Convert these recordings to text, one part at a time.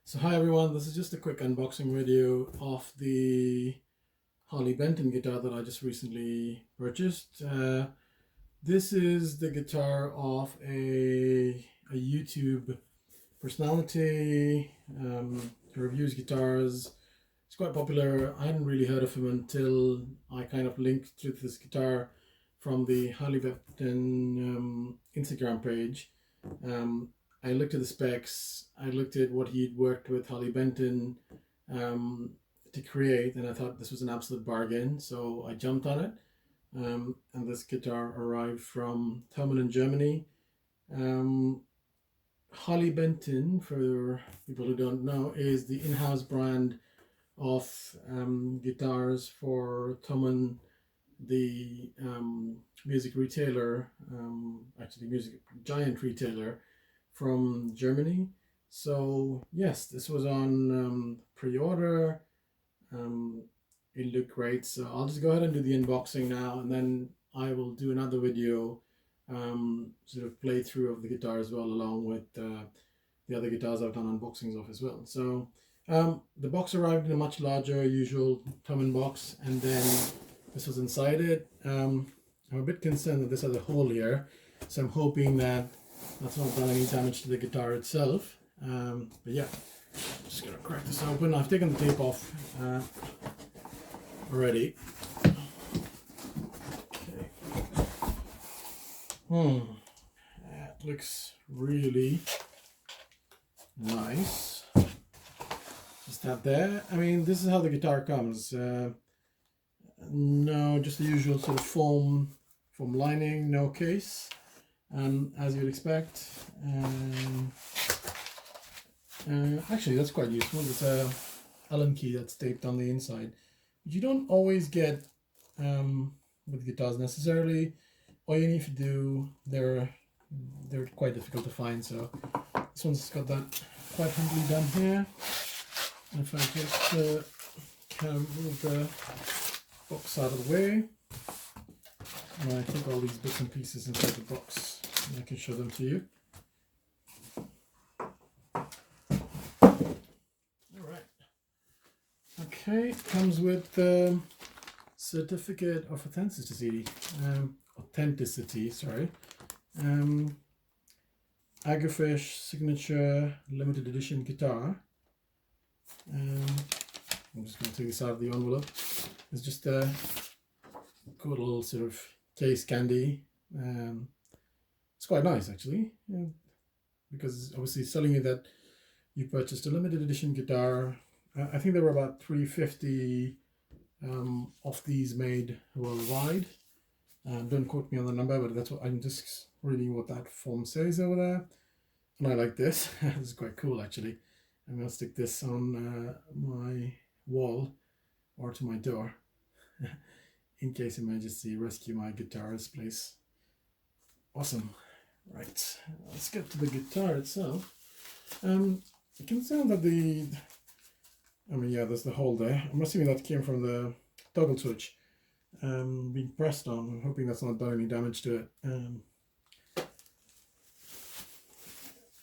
So hi everyone, this is just a quick unboxing video of the Harley Benton guitar that I just recently purchased. This is the guitar of a YouTube personality who reviews guitars. It's quite popular. I hadn't really heard of him until I kind of linked to this guitar from the Harley Benton Instagram page. I looked at the specs, I looked at what he'd worked with Harley Benton to create, and I thought this was an absolute bargain, so I jumped on it. And this guitar arrived from Thomann in Germany. Harley Benton, for people who don't know, is the in-house brand of guitars for Thomann, the music retailer, actually music giant retailer from Germany. So yes, this was on pre-order. It looked great, so I'll just go ahead and do the unboxing now, and then I will do another video sort of playthrough of the guitar as well, along with the other guitars I've done unboxings of as well. So the box arrived in a much larger usual Thomann box, and then this was inside it. I'm a bit concerned that this has a hole here, so I'm hoping that that's not done any damage to the guitar itself. But yeah, just gonna crack this open. I've taken the tape off already. Okay. That looks really nice. Just that there. I mean, this is how the guitar comes. No, just the usual sort of foam lining, no case. As you'd expect. Actually, that's quite useful. There's a Allen key that's taped on the inside, which you don't always get with guitars necessarily. All you need to do, they're quite difficult to find. So this one's got that quite humbly done here. And if I just kind of move the box out of the way, and I take all these bits and pieces inside the box, and I can show them to you. Alright. Okay, it comes with the certificate of authenticity, sorry. Agufish signature limited edition guitar. I'm just going to take this out of the envelope. It's just a cool little sort of case candy. It's quite nice actually, because obviously it's telling you that you purchased a limited edition guitar. I think there were about 350 of these made worldwide. Don't quote me on the number, but that's what I'm just reading what that form says over there. And I like this. This is quite cool actually. I'm going to stick this on my wall or to my door in case emergency, rescue my guitarist, please. Awesome. Right, let's get to the guitar itself. You can sound that there's the hole there. I'm assuming that came from the toggle switch being pressed on. I'm hoping that's not done any damage to it.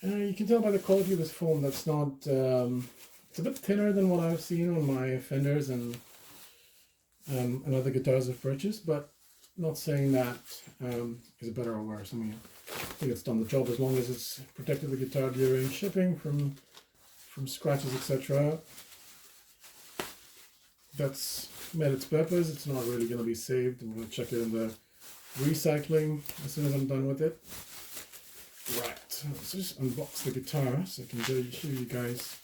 You can tell by the quality of this foam that's not, it's a bit thinner than what I've seen on my Fenders and other guitars I've purchased, but not saying that is better or worse. I mean, I think it's done the job as long as it's protected the guitar during shipping from scratches, etc. That's met its purpose. It's not really going to be saved. I'm going to check it in the recycling as soon as I'm done with it. Right, let's just unbox the guitar so I can show you guys.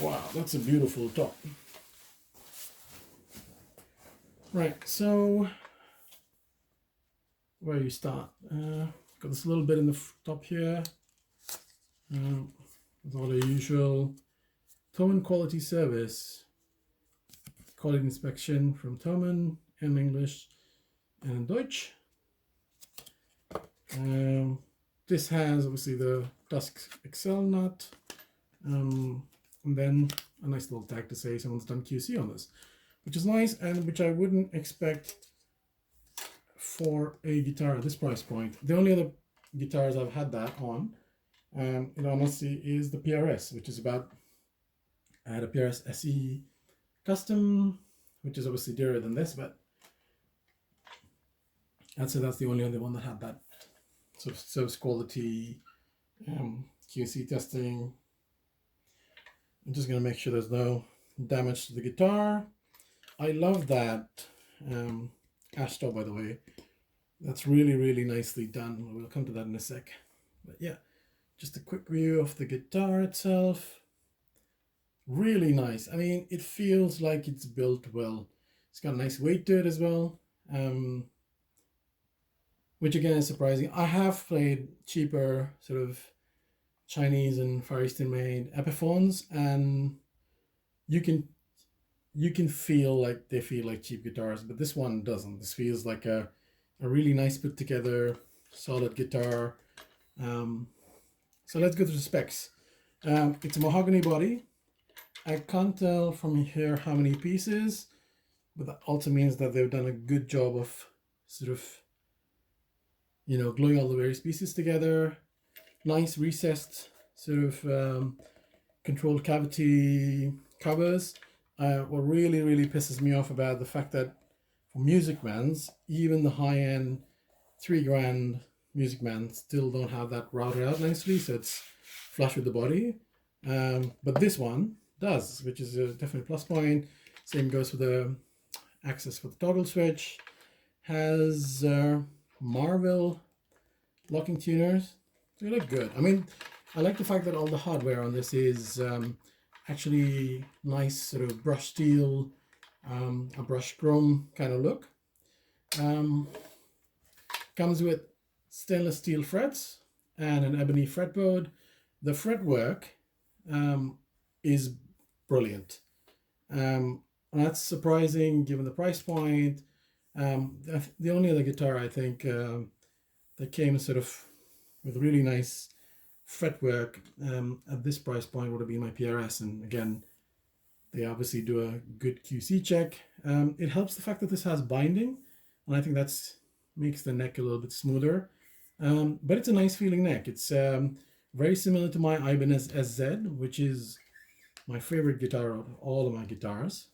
Wow, that's a beautiful top. Right, so where you start? Got this little bit in the top here. With all the usual Thomann quality service, quality inspection from Thomann in English and in Deutsch. This has obviously the Dusk Excel nut, and then a nice little tag to say someone's done QC on this, which is nice and which I wouldn't expect for a guitar at this price point. The only other guitars I've had that on, in honesty, is the PRS, which is about I had a PRS SE Custom, which is obviously dearer than this, but I'd say that's the only other one that had that sort of service quality QC testing. I'm just going to make sure there's no damage to the guitar. I love that ash top, by the way. That's really, really nicely done. We'll come to that in a sec. But yeah, just a quick view of the guitar itself. Really nice. I mean, it feels like it's built well. It's got a nice weight to it as well, which again is surprising. I have played cheaper sort of Chinese and Far Eastern made Epiphones, and you can feel like they feel like cheap guitars, but this one doesn't. This feels like a really nice put together solid guitar. So let's go to the specs. It's a mahogany body. I can't tell from here how many pieces, but that also means that they've done a good job of sort of, you know, gluing all the various pieces together. Nice recessed sort of controlled cavity covers. What really, really pisses me off about the fact that for Music Mans, even the high-end $3,000 Music Man still don't have that routed out nicely, so it's flush with the body. But this one does, which is a definite plus point. Same goes for the access for the toggle switch. Has Marvel locking tuners. They look good. I mean, I like the fact that all the hardware on this is actually nice sort of brush steel, a brush chrome kind of look. Comes with stainless steel frets and an ebony fretboard. The fretwork is brilliant. And that's surprising given the price point. The only other guitar I think that came sort of with really nice fretwork at this price point would have been my PRS, and again they obviously do a good QC check. It helps the fact that this has binding, and I think that's makes the neck a little bit smoother, but it's a nice feeling neck. It's very similar to my Ibanez SZ, which is my favorite guitar of all of my guitars.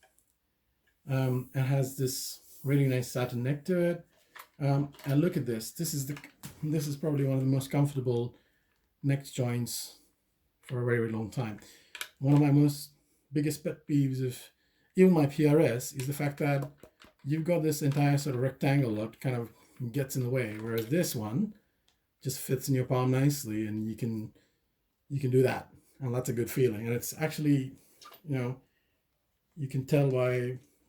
It has this really nice satin neck to it, and look at this. This is probably one of the most comfortable neck joints for a very, very long time. One of my biggest pet peeves of even my PRS is the fact that you've got this entire sort of rectangle that kind of gets in the way, whereas this one just fits in your palm nicely, and you can do that, and that's a good feeling. And it's actually, you know, you can tell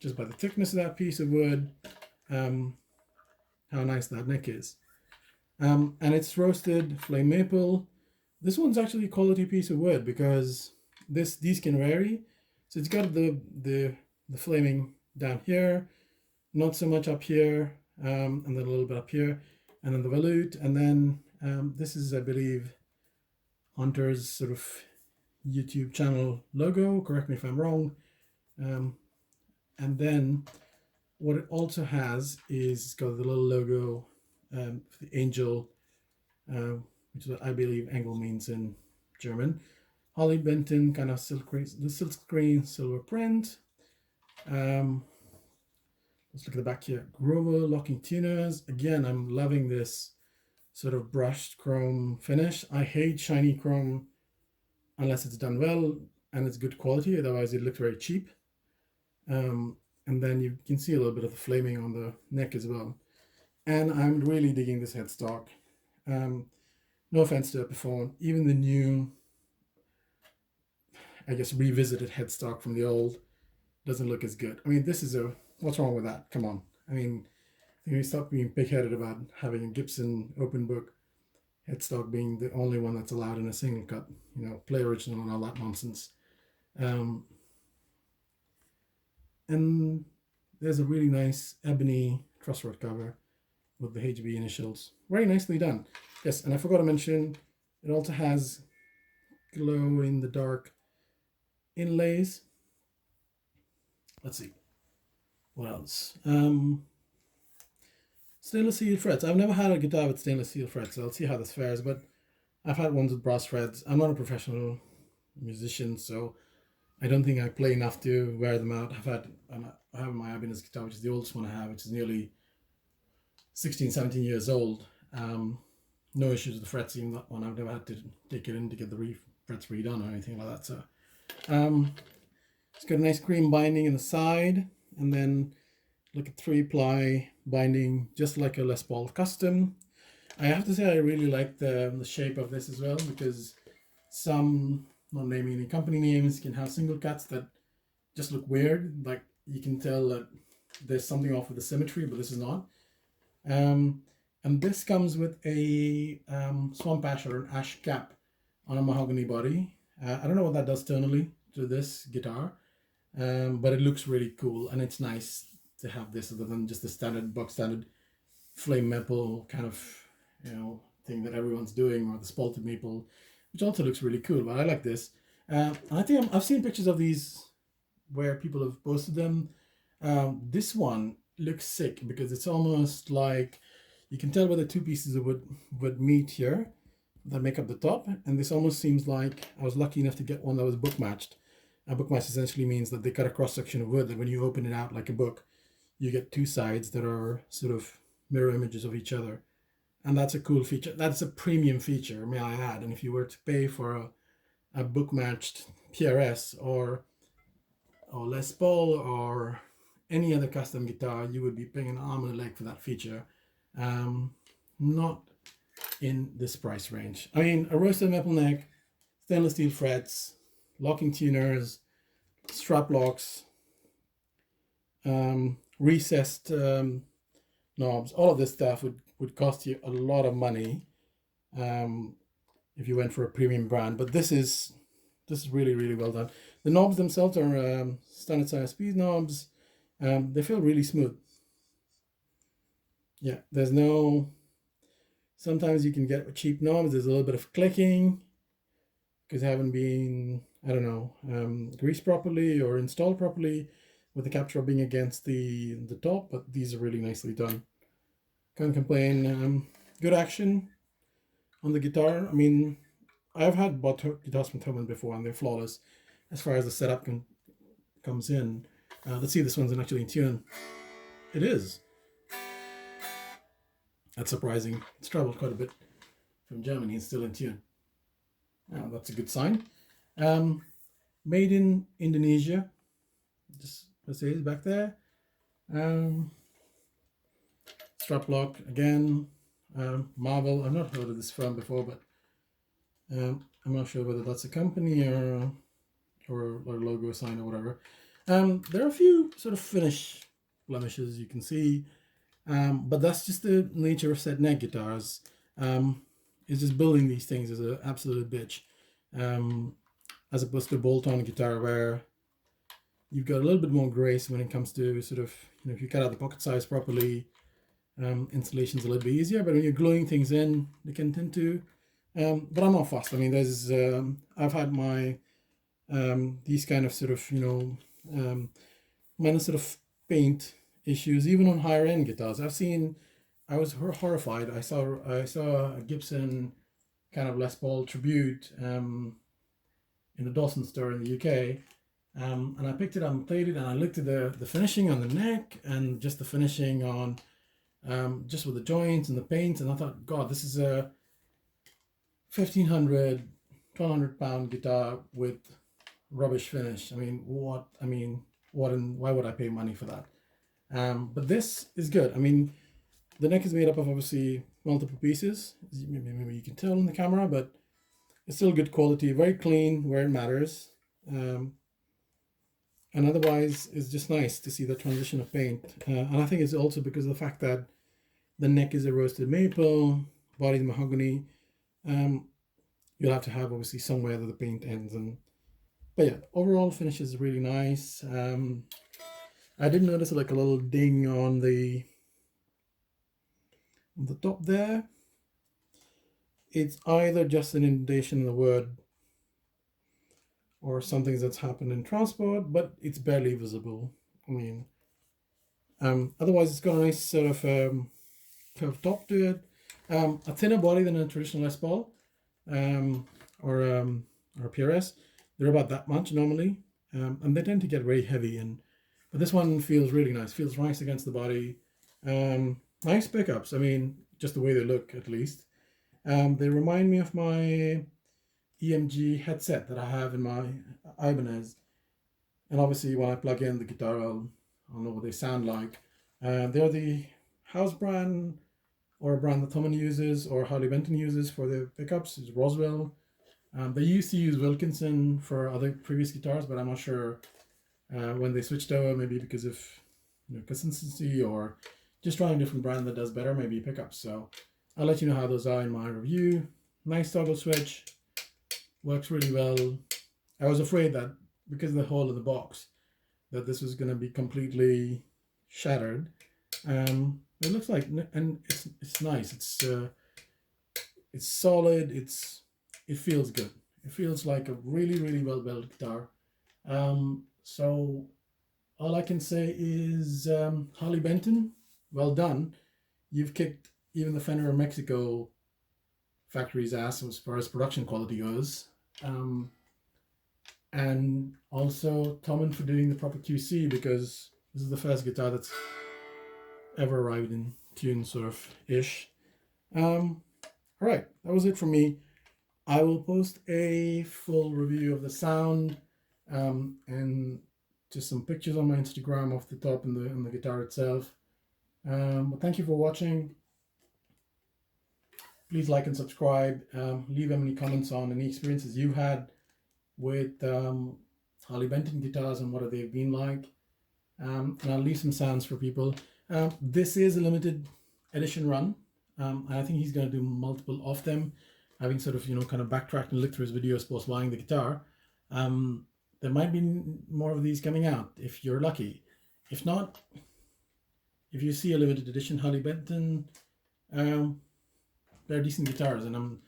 just by the thickness of that piece of wood how nice that neck is. And it's roasted flame maple. This one's actually a quality piece of wood because these can vary. So it's got the flaming down here, not so much up here, and then a little bit up here, and then the volute, and then this is, I believe, Hunter's sort of YouTube channel logo. Correct me if I'm wrong. And then what it also has is it's got the little logo for the angel, which is what I believe angle means in German. Harley Benton kind of the silk screen silver print. Let's look at the back here. Grover locking tuners. Again, I'm loving this sort of brushed chrome finish. I hate shiny chrome unless it's done well and it's good quality. Otherwise, it looks very cheap. And then you can see a little bit of the flaming on the neck as well. And I'm really digging this headstock. No offense to Epiphone, even the new, I guess, revisited headstock from the old doesn't look as good. I mean, this is what's wrong with that? Come on. I mean, I think we stop being big-headed about having a Gibson open book headstock being the only one that's allowed in a single cut, you know, play original and all that nonsense. And there's a really nice ebony trussrod cover with the HB initials. Very nicely done. Yes, and I forgot to mention, it also has glow in the dark inlays. Let's see. What else? Stainless steel frets. I've never had a guitar with stainless steel frets, so I'll see how this fares, but I've had ones with brass frets. I'm not a professional musician, so I don't think I play enough to wear them out. I have my Ibanez guitar, which is the oldest one I have, which is nearly 16, 17 years old. No issues with the frets in that one. I've never had to take it in to get the frets redone or anything like that. So it's got a nice cream binding in the side, and then like a 3-ply binding, just like a Les Paul Custom. I have to say I really like the shape of this as well, because some, not naming any company names, can have single cuts that just look weird. Like you can tell that there's something off with the symmetry, but this is not. And this comes with a swamp ash or an ash cap on a mahogany body. I don't know what that does tonally to this guitar, but it looks really cool, and it's nice to have this other than just the standard box standard flame maple kind of thing that everyone's doing, or the spalted maple, which also looks really cool. But I like this. I think I've seen pictures of these where people have posted them. This one looks sick because it's almost like you can tell where the two pieces of would meet here that make up the top, and this almost seems like I was lucky enough to get one that was book matched. A book match essentially means that they cut a cross section of wood that when you open it out like a book, you get two sides that are sort of mirror images of each other. And that's a cool feature. That's a premium feature, may I add. And if you were to pay for a book matched PRS or Les Paul or any other custom guitar, you would be paying an arm and a leg for that feature. Not in this price range. I mean, a roasted maple neck, stainless steel frets, locking tuners, strap locks, recessed knobs, all of this stuff would cost you a lot of money if you went for a premium brand. But this is really, really well done. The knobs themselves are standard size speed knobs. They feel really smooth. Yeah, there's no... Sometimes you can get cheap knobs, there's a little bit of clicking because they haven't been, I don't know, greased properly or installed properly, with the cap rubbing against the top, but these are really nicely done. Can't complain. Good action on the guitar. I mean, I've had bought guitars from Thomann before, and they're flawless as far as the setup comes in. Let's see if this one's actually in tune. It is. That's surprising. It's traveled quite a bit from Germany and still in tune. Now, that's a good sign. Made in Indonesia. Just let's see, it's back there. Strap lock again. Marvel. I've not heard of this firm before, but I'm not sure whether that's a company or a logo sign or whatever. There are a few sort of finish blemishes you can see, but that's just the nature of set neck guitars. It's just building these things is an absolute bitch, as opposed to a bolt-on guitar where you've got a little bit more grace when it comes to sort of, if you cut out the pocket size properly, installation's a little bit easier. But when you're gluing things in, they can tend to. But I'm not fussed. I mean, there's I've had my these kind of sort of minor sort of paint issues even on higher end guitars. I was horrified. I saw a Gibson kind of Les Paul tribute in the Dawson store in the UK. And I picked it up and played it, and I looked at the finishing on the neck and just the finishing on just with the joints and the paint, and I thought, God, this is a 1,500, 1,200 pound guitar with rubbish finish. I mean, why would I pay money for that? But this is good. I mean, the neck is made up of obviously multiple pieces. Maybe you can tell in the camera, but it's still good quality, very clean where it matters. And otherwise, it's just nice to see the transition of paint. And I think it's also because of the fact that the neck is a roasted maple, body's mahogany. You'll have to have obviously somewhere that the paint ends. But yeah, overall finish is really nice. I did notice like a little ding on the top there. It's either just an indentation in the wood or something that's happened in transport, but it's barely visible. I mean, otherwise it's got a nice sort of curved top to it. A thinner body than a traditional Les Paul or PRS. They're about that much normally. and they tend to get very heavy. But this one feels really nice. Feels nice against the body. Nice pickups. I mean, just the way they look, at least. They remind me of my EMG headset that I have in my Ibanez. And obviously, when I plug in the guitar, I'll know what they sound like. They're the house brand, or a brand that Thomann uses, or Harley Benton uses for the pickups, is Roswell. They used to use Wilkinson for other previous guitars, but I'm not sure when they switched over, maybe because of consistency, or just trying a different brand that does better, maybe pickups. So I'll let you know how those are in my review. Nice toggle switch, works really well. I was afraid that because of the hole in the box, that this was going to be completely shattered. It looks like, and it's nice. It's solid. It feels good. It feels like a really well built guitar. So all I can say is, Harley Benton, well done. You've kicked even the Fender Mexico factory's ass as far as production quality goes. And also Thomann for doing the proper QC, because this is the first guitar that's ever arrived in tune, sort of ish. All right, that was it from me. I will post a full review of the sound, and just some pictures on my Instagram of the top and the guitar itself. But thank you for watching. Please like and subscribe. Leave any comments on any experiences you had with Harley Benton guitars and what they've been like. And I'll leave some sounds for people. This is a limited edition run. And I think he's going to do multiple of them, having sort of, kind of backtracked and looked through his videos post buying the guitar. There might be more of these coming out if you're lucky. If not, if you see a limited edition Harley Benton, they're decent guitars, and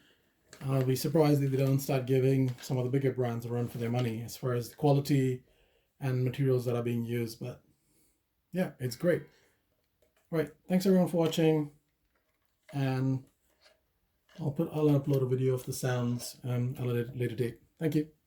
I'll be surprised if they don't start giving some of the bigger brands a run for their money as far as the quality and materials that are being used. But yeah, it's great. Right, thanks everyone for watching, and I'll upload a video of the sounds at a later date. Thank you.